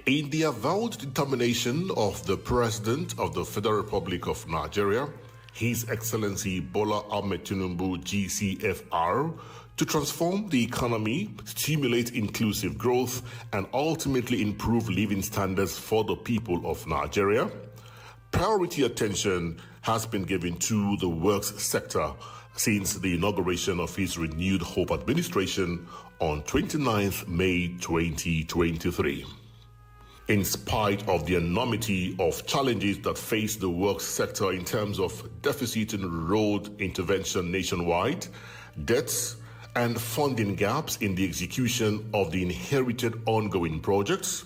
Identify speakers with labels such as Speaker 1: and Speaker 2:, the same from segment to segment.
Speaker 1: In the avowed determination of the President of the Federal Republic of Nigeria, His Excellency Bola Ahmed Tinubu GCFR, to transform the economy, stimulate inclusive growth, and ultimately improve living standards for the people of Nigeria, priority attention has been given to the works sector since the inauguration of his renewed Hope administration on 29th May 2023. In spite of the enormity of challenges that face the works sector in terms of deficit in road intervention nationwide, debts, and funding gaps in the execution of the inherited ongoing projects,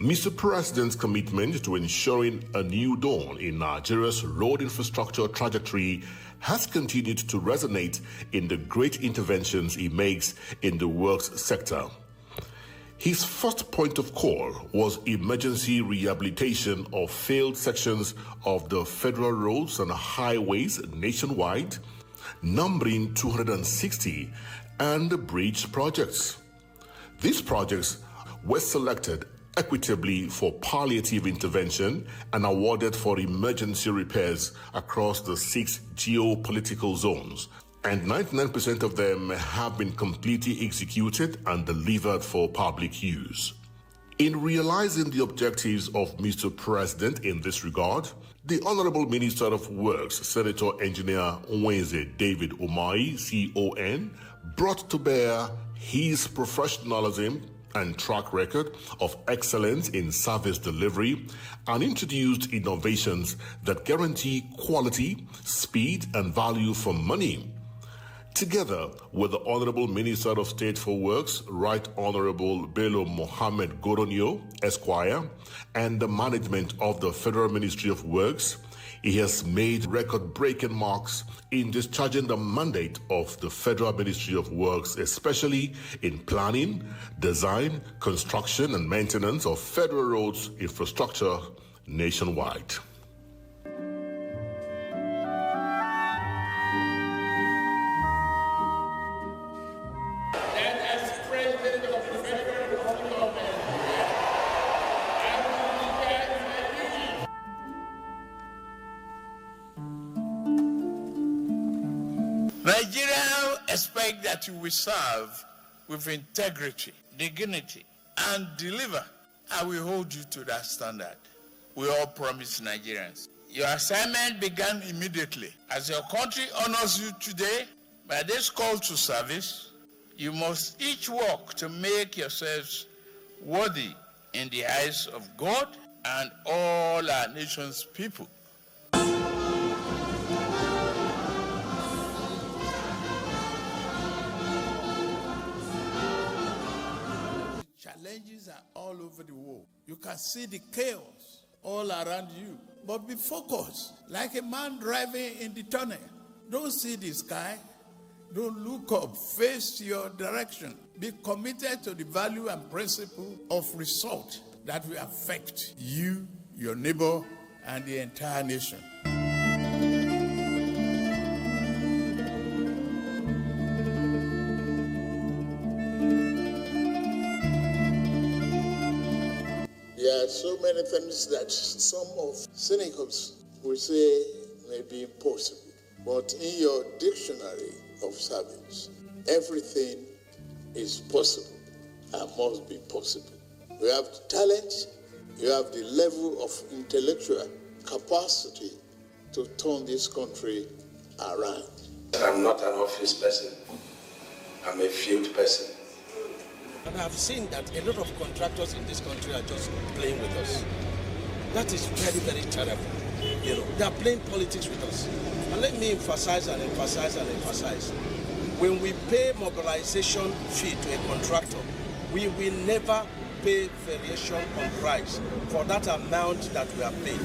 Speaker 1: Mr. President's commitment to ensuring a new dawn in Nigeria's road infrastructure trajectory has continued to resonate in the great interventions he makes in the works sector. His first point of call was emergency rehabilitation of failed sections of the federal roads and highways nationwide, numbering 260, and bridge projects. These projects were selected equitably for palliative intervention and awarded for emergency repairs across the 6 geopolitical zones, and 99% of them have been completely executed and delivered for public use. In realizing the objectives of Mr. President in this regard, the Honorable Minister of Works, Senator Engineer Nwenze David Umahi, CON, brought to bear his professionalism and track record of excellence in service delivery and introduced innovations that guarantee quality, speed, and value for money. Together with the Honorable Minister of State for Works, Right Honorable Bello Mohammed Goronio, Esquire, and the management of the Federal Ministry of Works, he has made record-breaking marks in discharging the mandate of the Federal Ministry of Works, especially in planning, design, construction, and maintenance of federal roads infrastructure nationwide.
Speaker 2: Nigeria expect that you will serve with integrity, dignity, and deliver. I will hold you to that standard. We all promise Nigerians. Your assignment began immediately. As your country honors you today, by this call to service, you must each work to make yourselves worthy in the eyes of God and all our nation's people. Challenges are all over the world. You can see the chaos all around you. But be focused, like a man driving in the tunnel. Don't see the sky. Don't look up. Face your direction. Be committed to the value and principle of result that will affect you, your neighbor, and the entire nation.
Speaker 3: There are so many things that some of cynicals will say may be impossible. But in your dictionary of service, everything is possible and must be possible. You have the talent, you have the level of intellectual capacity to turn this country around.
Speaker 4: I'm not an office person. I'm a field person.
Speaker 5: And I've seen that a lot of contractors in this country are just playing with us. That is very, very terrible. You know, they are playing politics with us. And let me emphasize and emphasize and emphasize. When we pay mobilization fee to a contractor, we will never pay variation on price for that amount that we are paid.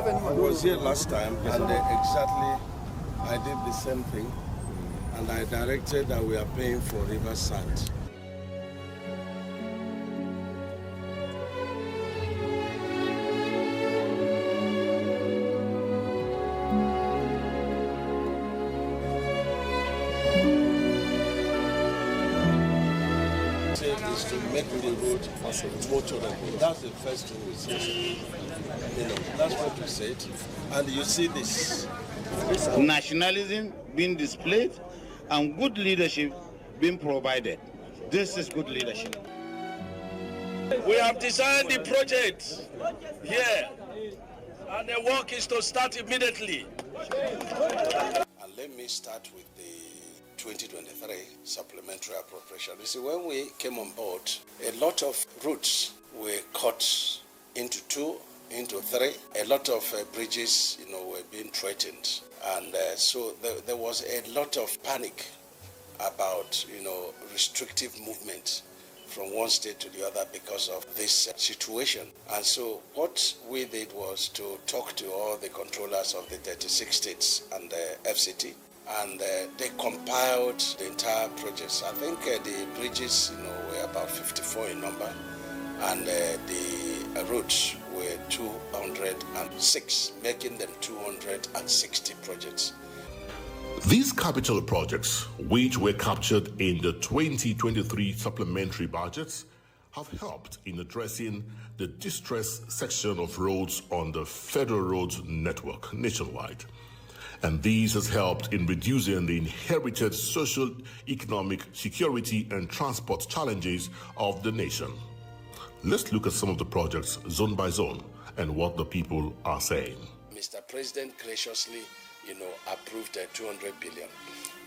Speaker 5: I was here last time and I did the same thing, and I directed that we are paying for river sand. is to make the road motorable. That's the first thing we say. That's what we said. And you see this.
Speaker 6: Nationalism being displayed and good leadership being provided. This is good leadership.
Speaker 7: We have designed the project here, and the work is to start immediately.
Speaker 4: And let me start with the 2023 supplementary appropriation. You see, when we came on board, a lot of routes were cut into 2, into 3. A lot of bridges, were being threatened. And so there was a lot of panic about, restrictive movement from one state to the other because of this situation. And so what we did was to talk to all the controllers of the 36 states and the FCT, and they compiled the entire project. I think the bridges, were about 54 in number, and the roads were 206, making them 260 projects.
Speaker 1: These capital projects, which were captured in the 2023 supplementary budgets, have helped in addressing the distressed section of roads on the federal roads network nationwide. And this has helped in reducing the inherited social, economic, security, and transport challenges of the nation. Let's look at some of the projects zone by zone and what the people are saying.
Speaker 4: Mr. President graciously, approved 200 billion.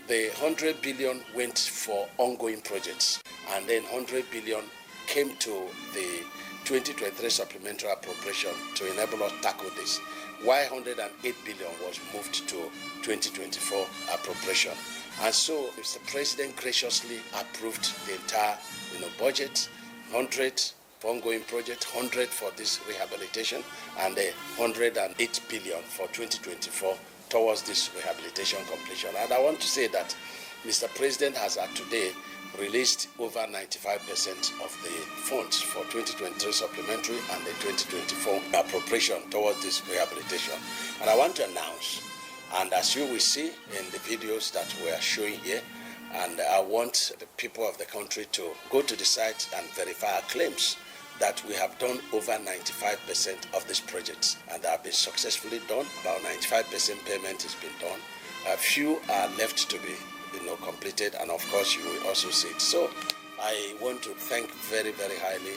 Speaker 4: The 100 billion went for ongoing projects, and then 100 billion came to the 2023 supplementary appropriation to enable us to tackle this. Why 108 billion was moved to 2024 appropriation. And so Mr. President graciously approved the entire budget, 100 for ongoing project, 100 for this rehabilitation, and 108 billion for 2024 towards this rehabilitation completion. And I want to say that Mr. President has today released over 95% of the funds for 2023 supplementary and the 2024 appropriation towards this rehabilitation. And I want to announce, and as you will see in the videos that we are showing here, and I want the people of the country to go to the site and verify our claims that we have done over 95% of these projects, and they have been successfully done. About 95% payment has been done. A few are left to be completed, and of course you will also see it. So I want to thank very, very highly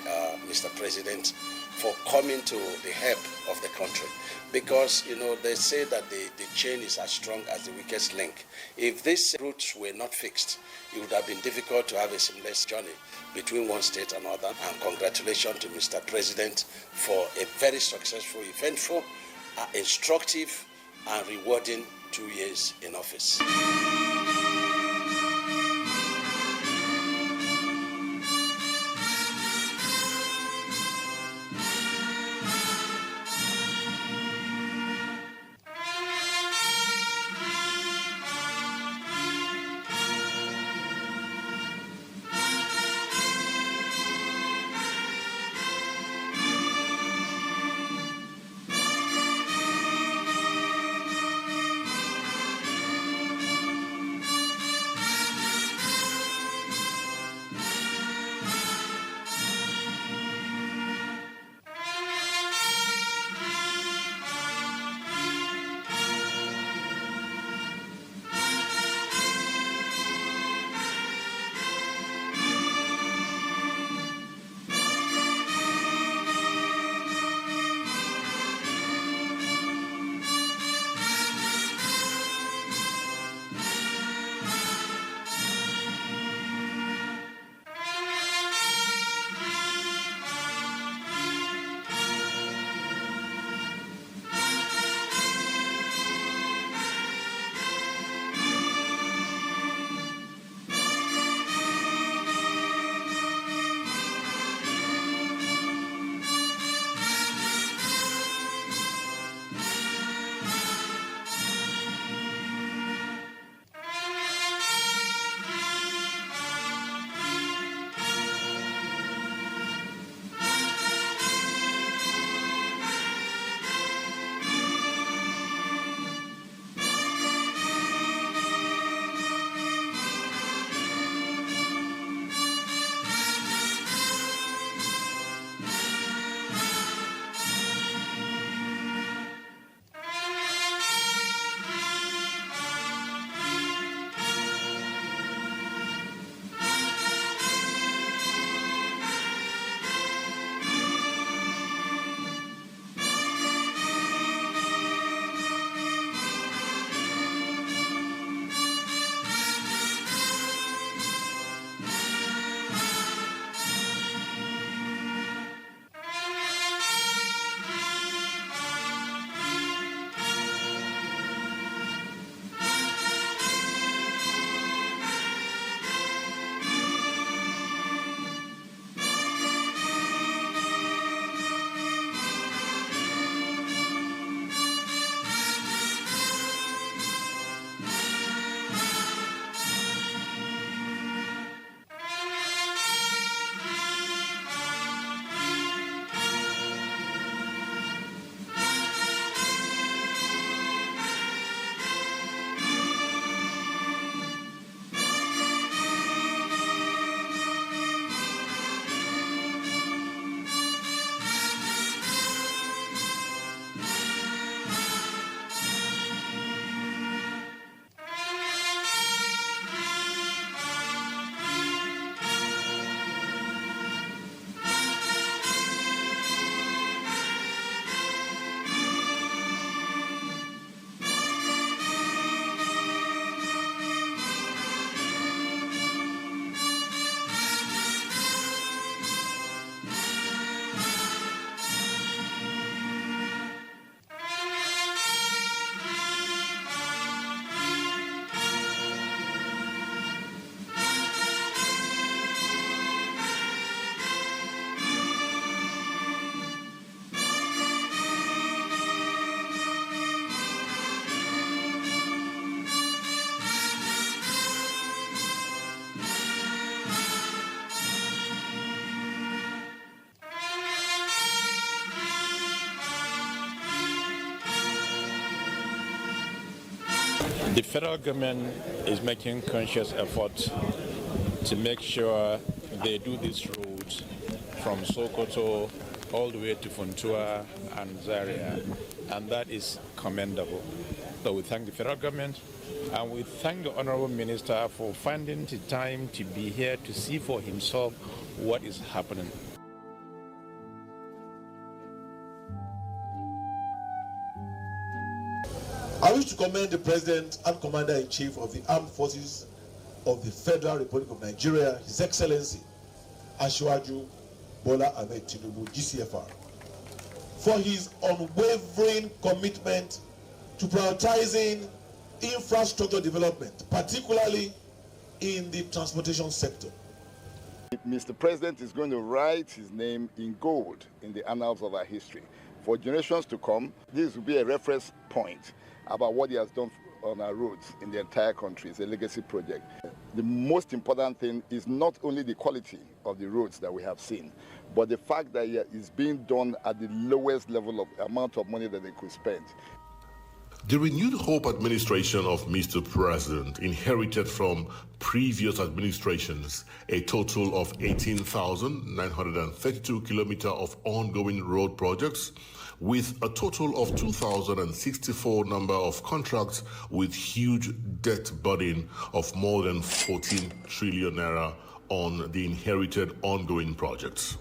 Speaker 4: Mr. President for coming to the help of the country, because they say that the chain is as strong as the weakest link. If these routes were not fixed, it would have been difficult to have a seamless journey between one state and another. And congratulations to Mr. President for a very successful, eventful, instructive and rewarding 2 years in office.
Speaker 8: The federal government is making conscious effort to make sure they do this route from Sokoto all the way to Funtua and Zaria, and that is commendable. So we thank the federal government, and we thank the Honorable Minister for finding the time to be here to see for himself what is happening.
Speaker 9: I wish to commend the President and Commander-in-Chief of the Armed Forces of the Federal Republic of Nigeria, His Excellency Asiwaju Bola Ahmed Tinubu, GCFR, for his unwavering commitment to prioritizing infrastructure development, particularly in the transportation sector.
Speaker 10: Mr. President is going to write his name in gold in the annals of our history. For generations to come, this will be a reference point about what he has done on our roads in the entire country. It's a legacy project. The most important thing is not only the quality of the roads that we have seen, but the fact that it is being done at the lowest level of amount of money that they could spend.
Speaker 1: The renewed hope administration of Mr. President inherited from previous administrations a total of 18,932 kilometers of ongoing road projects, with a total of 2,064 number of contracts with huge debt burden of more than 14 trillion naira on the inherited ongoing projects.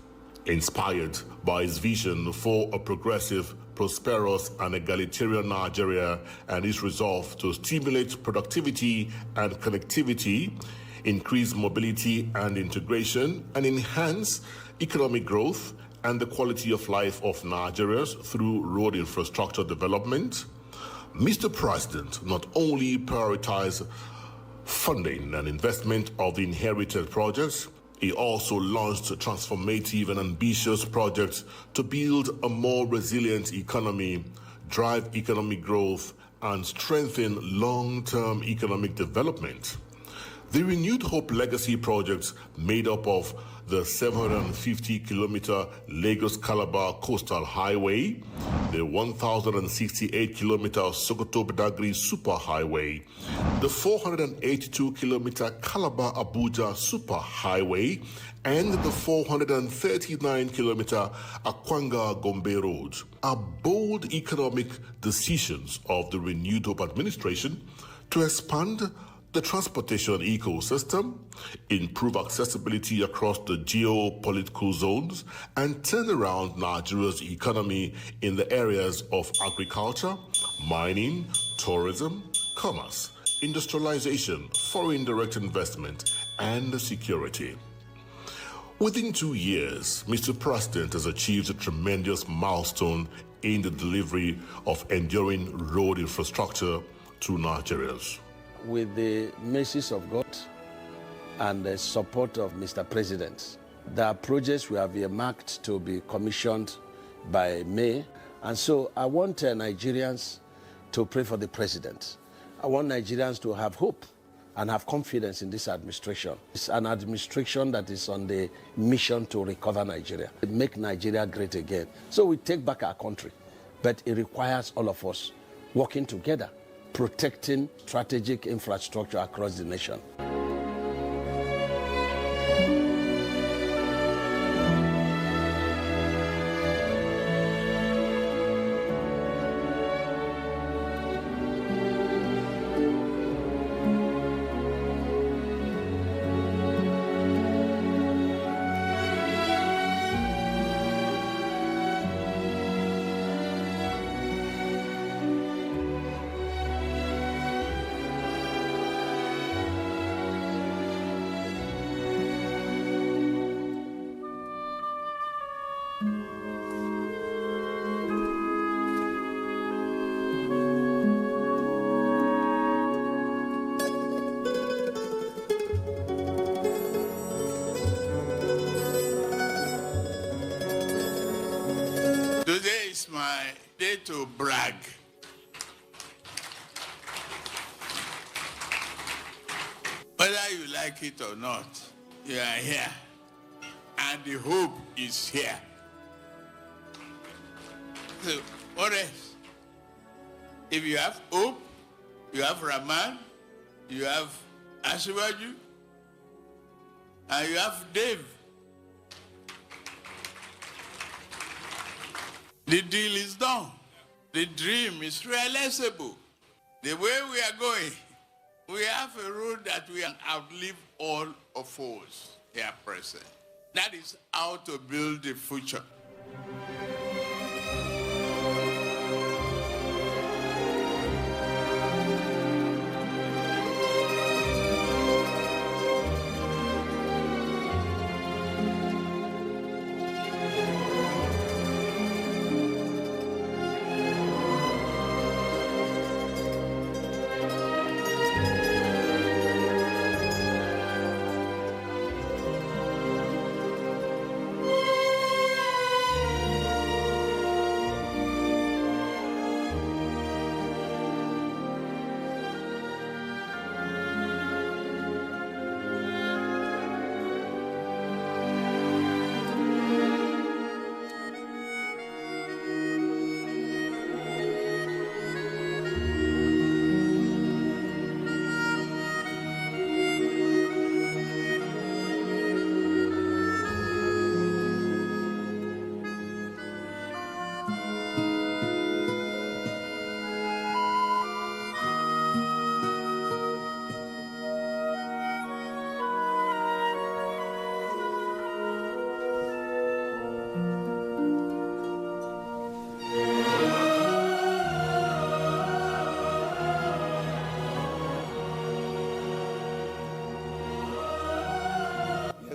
Speaker 1: Inspired by his vision for a progressive, prosperous and egalitarian Nigeria and his resolve to stimulate productivity and connectivity, increase mobility and integration, and enhance economic growth and the quality of life of Nigerians through road infrastructure development, Mr. President not only prioritized funding and investment of the inherited projects, he also launched transformative and ambitious projects to build a more resilient economy, drive economic growth, and strengthen long-term economic development. The Renewed Hope Legacy projects, made up of the 750-kilometer Lagos-Calabar Coastal Highway, the 1,068-kilometer Sokoto-Badagry Superhighway, the 482-kilometer Calabar-Abuja Superhighway, and the 439-kilometer Akwanga-Gombe Road are bold economic decisions of the Renewed Hope administration to expand the transportation ecosystem, improve accessibility across the geopolitical zones, and turn around Nigeria's economy in the areas of agriculture, mining, tourism, commerce, industrialization, foreign direct investment, and security. Within 2 years, Mr. President has achieved a tremendous milestone in the delivery of enduring road infrastructure to Nigerians.
Speaker 5: With the mercies of God and the support of Mr. President, there are projects we have earmarked to be commissioned by May. And so I want Nigerians to pray for the President. I want Nigerians to have hope and have confidence in this administration. It's an administration that is on the mission to recover Nigeria, make Nigeria great again. So we take back our country, but it requires all of us working together, protecting strategic infrastructure across the nation.
Speaker 2: Today is my day to brag. Whether you like it or not, you are here. And the hope is here. So, what else? If you have hope, You have Rahman, you have Asiwaju, and you have Dave. The deal is done. The dream is realizable. The way we are going, we have a road that we can outlive all of us here present. That is how to build the future.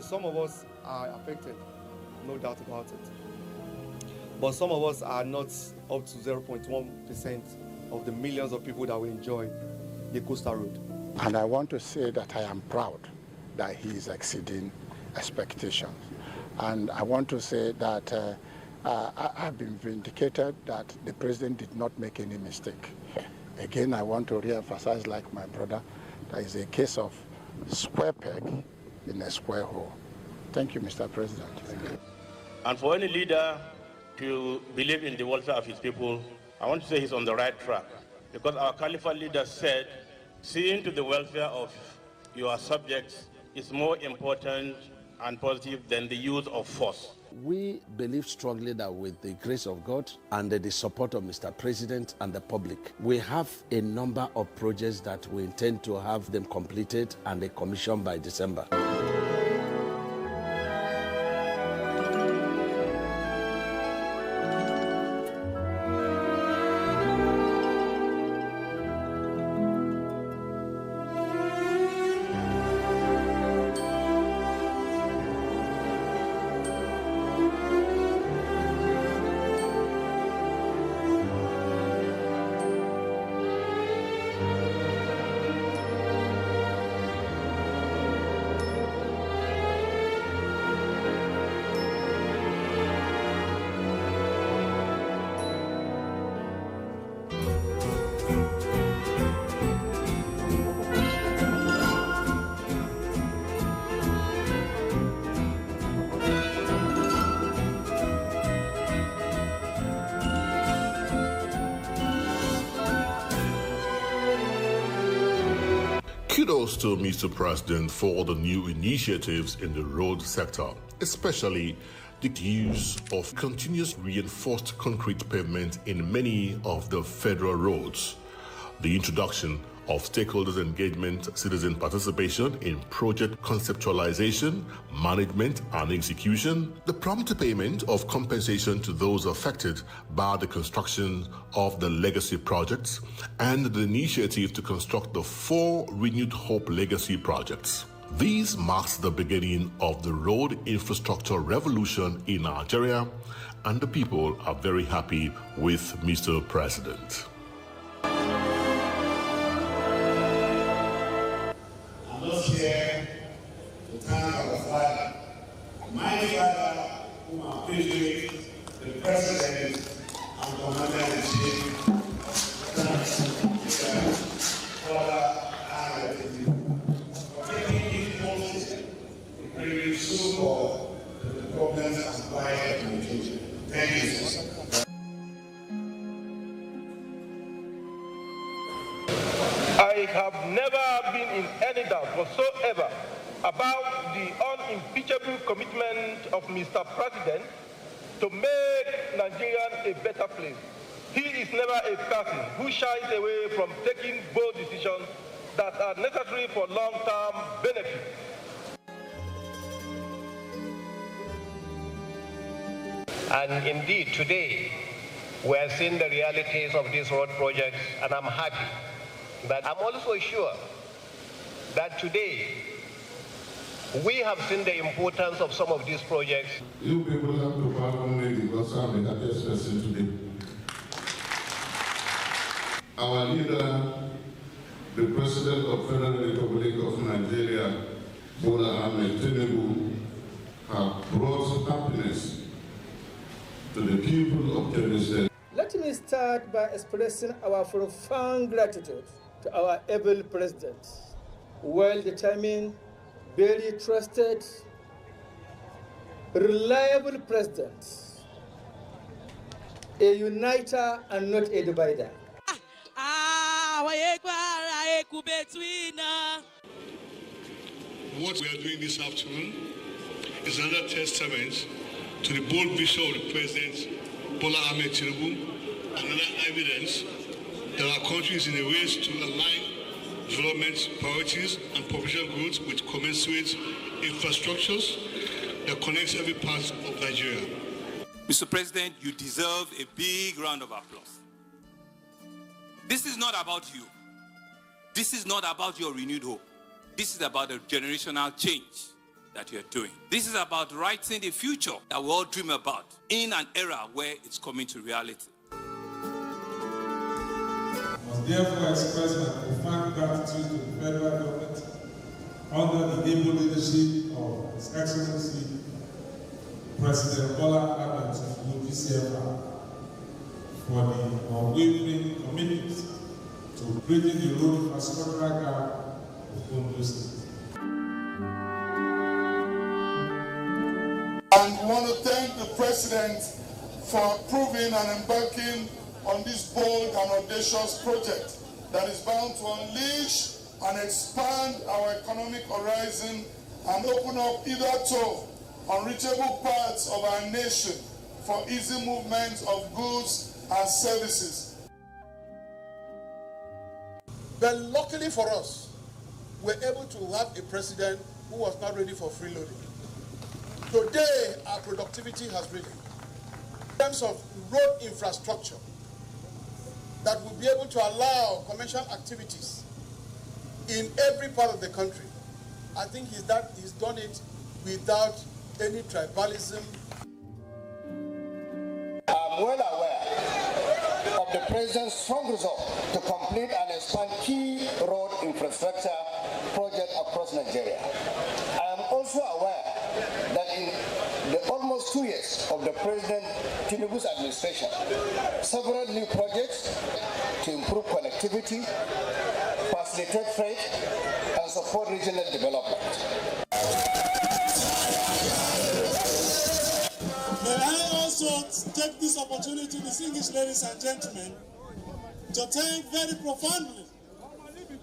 Speaker 11: Some of us are affected, no doubt about it. But some of us are not up to 0.1% of the millions of people that will enjoy the coastal road.
Speaker 12: And I want to say that I am proud that he is exceeding expectations. And I want to say that I've been vindicated that the president did not make any mistake. Again, I want to re-emphasize, like my brother, that is a case of square peg in a square hole. Thank you, Mr. President.
Speaker 7: And for any leader to believe in the welfare of his people, I want to say he's on the right track. Because our Caliphate leader said, seeing to the welfare of your subjects is more important and positive than the use of force.
Speaker 4: We believe strongly that with the grace of God and the support of Mr. President and the public, we have a number of projects that we intend to have them completed and commissioned by December.
Speaker 1: Kudos to Mr. President for the new initiatives in the road sector, especially the use of continuous reinforced concrete pavement in many of the federal roads, the introduction of stakeholders' engagement, citizen participation in project conceptualization, management, and execution, the prompt payment of compensation to those affected by the construction of the legacy projects, and the initiative to construct the 4 Renewed Hope legacy projects. These marks the beginning of the road infrastructure revolution in Nigeria, and the people are very happy with Mr. President.
Speaker 13: Here to thank our father, my father, whom I appreciate, the President and Commander-in-Chief, for taking this policy to bring support to the problems and quiet communication. Thank you, sir.
Speaker 14: have never been in any doubt whatsoever about the unimpeachable commitment of Mr. President to make Nigeria a better place. He is never a person who shies away from taking bold decisions that are necessary for long-term benefit. And indeed, today, we are seeing the realities of these road projects, and I'm happy. But I'm also sure that today, we have seen the importance of some of these projects.
Speaker 15: You people have to pardon me because I'm the happiest person today. Our leader, the President of the Federal Republic of Nigeria, Bola Ahmed Tinubu, have brought happiness to the people of Kebbi State.
Speaker 16: Let me start by expressing our profound gratitude to our able president, well-determined, very trusted, reliable president, a uniter and not a divider.
Speaker 17: What we are doing this afternoon is another testament to the bold vision of the President Bola Ahmed Tinubu, another evidence that our country is in a race to align development priorities and population growth with commensurate infrastructures that connects every part of Nigeria.
Speaker 18: Mr. President, you deserve a big round of applause. This is not about you. This is not about your renewed hope. This is about a generational change that you're doing. This is about writing the future that we all dream about in an era where it's coming to reality.
Speaker 19: I must therefore express my profound gratitude to the federal government under the able leadership of His Excellency President Bola Ahmed Tinubu GCFR for the unwavering commitment to bridging the road infrastructural gap of Ondo State.
Speaker 3: And we want to thank the President for approving and embarking on this bold and audacious project that is bound to unleash and expand our economic horizon and open up hitherto unreachable parts of our nation for easy movement of goods and services.
Speaker 20: But luckily for us, we're able to have a president who was not ready for freeloading. Today, our productivity has risen. In terms of road infrastructure, that will be able to allow commercial activities in every part of the country. I think he's done it without any tribalism.
Speaker 21: I'm well aware of the President's strong resolve to complete and expand key road infrastructure projects across Nigeria. I am also aware that in the almost 2 years of the President Tinubu's administration, several new projects to improve connectivity, facilitate trade, and support regional development.
Speaker 22: May I also take this opportunity, distinguished ladies and gentlemen, to thank very profoundly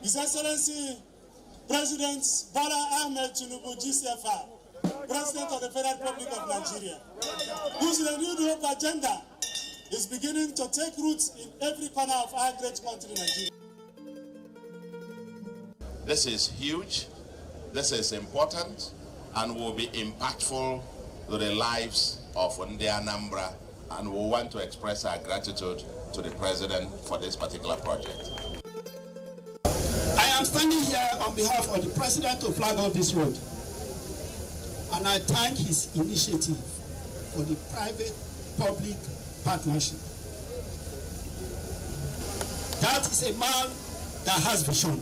Speaker 22: His Excellency President Bola Ahmed Tinubu GCFR, President of the Federal Republic of Nigeria, whose renewed hope agenda is beginning to take roots in every corner of our great country, Nigeria.
Speaker 23: This is huge, this is important, and will be impactful to the lives of Ndi Anambra, and we want to express our gratitude to the President for this particular project.
Speaker 22: I am standing here on behalf of the President to flag off this road, and I thank his initiative for the private-public partnership. That is a man that has vision.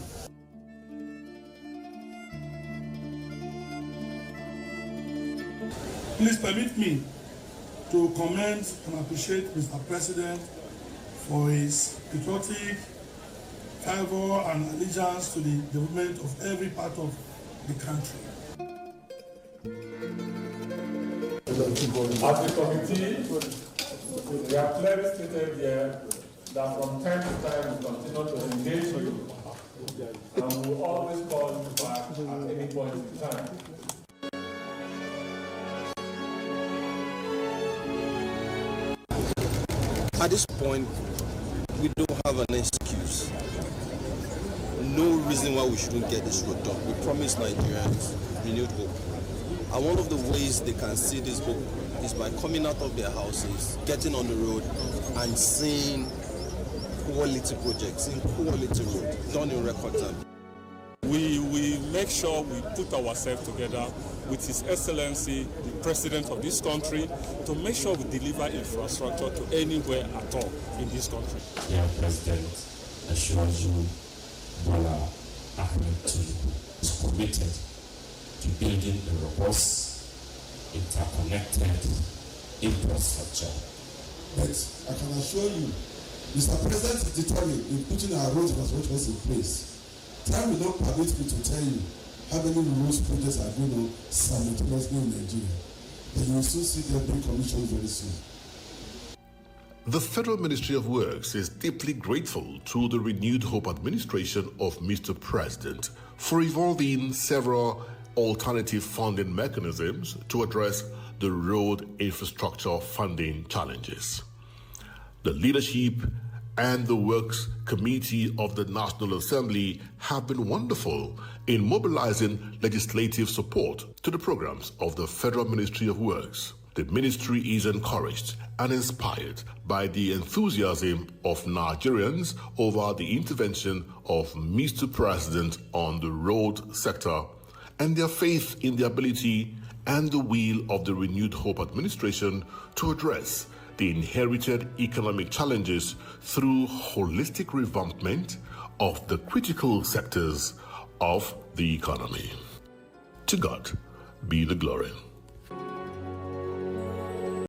Speaker 19: Please permit me to commend and appreciate Mr. President for his patriotic fervor and allegiance to the development of every part of the country.
Speaker 24: As a committee, we have clearly stated here that from time to time we continue to engage you
Speaker 5: At this point, we don't have an excuse. No reason why we shouldn't get this road done. We promise Nigerians renewed hope. And one of the ways they can see this hope is by coming out of their houses, getting on the road, and seeing quality projects, seeing quality road done in record time.
Speaker 6: We make sure we put ourselves together with His Excellency, the President of this country, to make sure we deliver infrastructure to anywhere at all in this country.
Speaker 8: Dear President, assure you, Bola Ahmed Tinubu is committed to building a robust, interconnected infrastructure.
Speaker 9: But I can assure you, Mr. President is determined in putting our road infrastructure in place. Time will not permit me to tell you how many road projects are going on simultaneously in Nigeria. But you will still see them being commissioned very soon.
Speaker 1: The Federal Ministry of Works is deeply grateful to the Renewed Hope administration of Mr. President for evolving several alternative funding mechanisms to address the road infrastructure funding challenges. The leadership and the Works Committee of the National Assembly have been wonderful in mobilizing legislative support to the programs of the Federal Ministry of Works. The ministry is encouraged and inspired by the enthusiasm of Nigerians over the intervention of Mr. President on the road sector and their faith in the ability and the will of the Renewed Hope administration to address the inherited economic challenges through holistic revampment of the critical sectors of the economy. To God be the glory.